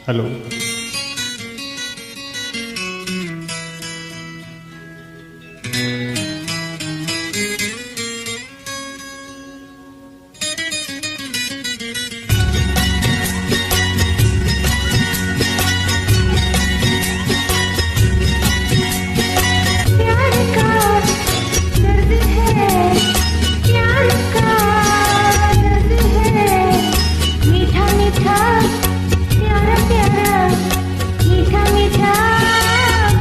Hello. प्यार का दर्द है, प्यार का दर्द है, मीठा मीठा प्यारा प्यारा, मीठा मीठा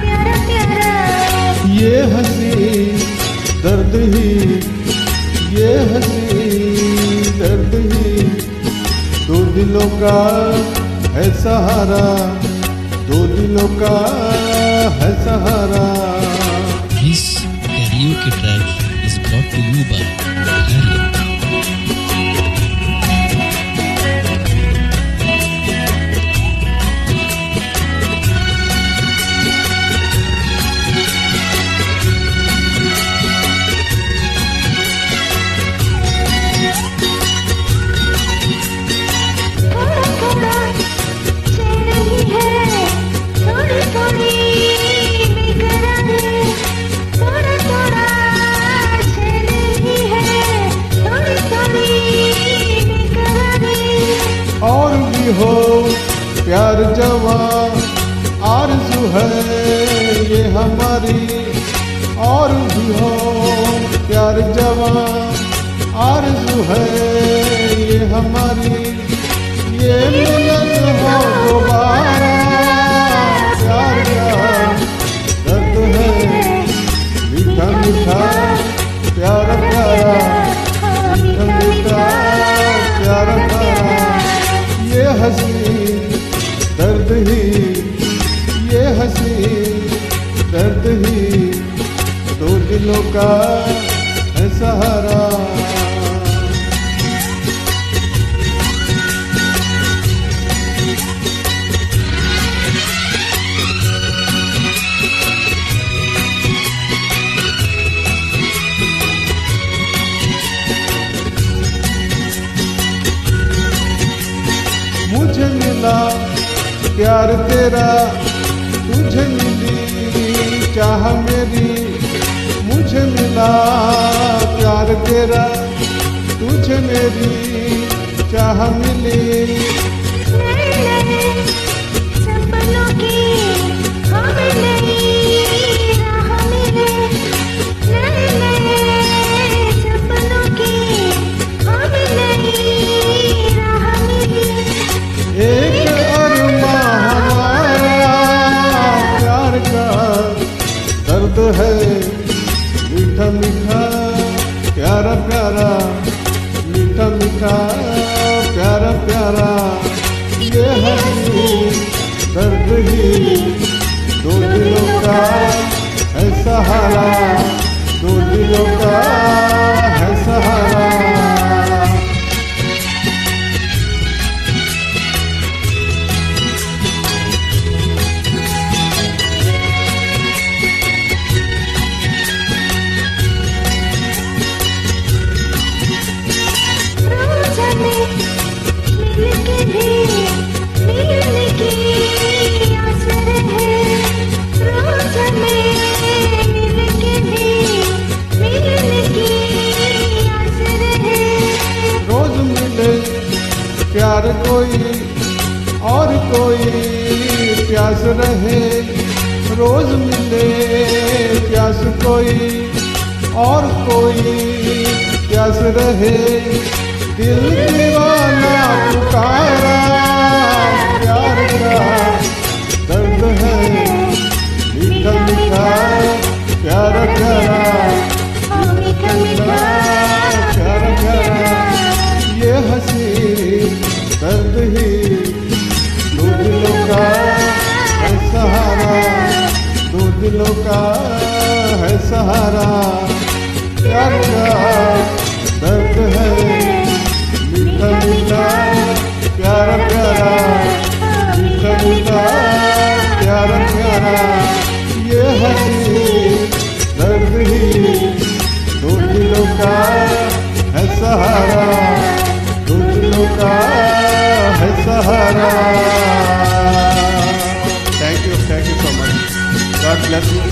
प्यारा प्यारा। ये हंसी दर्द ही, ये हंसी दर्द ही, दो दिलों का है सहारा, दो दिलों का है सहारा। This karaoke track is brought to you by Harry. थोड़ा थोड़ा चैन ही है, थोड़ी थोड़ी बेकरारी, थोड़ा थोड़ा चैन ही है, थोड़ी थोड़ी बेकरारी। और भी हो प्यार जवां, आरज़ू है ये हमारी। और भी हो प्यार जवां, आरज़ू है ये हमारी। ये मिलन हो दोबारा, प्यार का दर्द है, मीठा मीठा प्यारा प्यारा, मीठा मीठा प्यारा प्यारा। ये हंसी दर्द ही, ये हंसी दर्द ही, दो दिलों का है सहारा। मुझे मिला प्यार तेरा, तुझे मिली चाह मेरी। मुझे मिला प्यार तेरा, तुझे मेरी चाह मिली। नए नए सपनों की हमें नई राह मिले, नए नए सपनों की हमें नई राह मिली। एक अरमां हमारा प्यार का दर्द है, मीठा मीठा प्यारा प्यारा, मीठा मीठा प्यारा प्यारा। ये हंसी दर्द ही, दो दिलों का है सहारा, दो दिलों का है सहारा। रोज़ हमें मिलके भी मिलने की आस रहे, रोज़ हमें मिलके भी मिलने की आस रहे। रोज मिले प्यार कोई और कोई प्यास रहे। रोज मिले प्यास कोई और कोई प्यास रहे। दिल दीवाना पुकारा, प्यार का दर्द है, मीठा मीठा प्यारा प्यारा, मीठा मीठा प्यारा प्यारा। ये हंसी दर्द ही, दो दिलों का है सहारा, दो दिलों का है सहारा। प्यार का दर्द है, मीठा मीठा प्यारा प्यारा, मीठा मीठा प्यारा प्यारा। ये हंसी दर्द ही, दो दिलों का है सहारा, दो ब्लेस यू।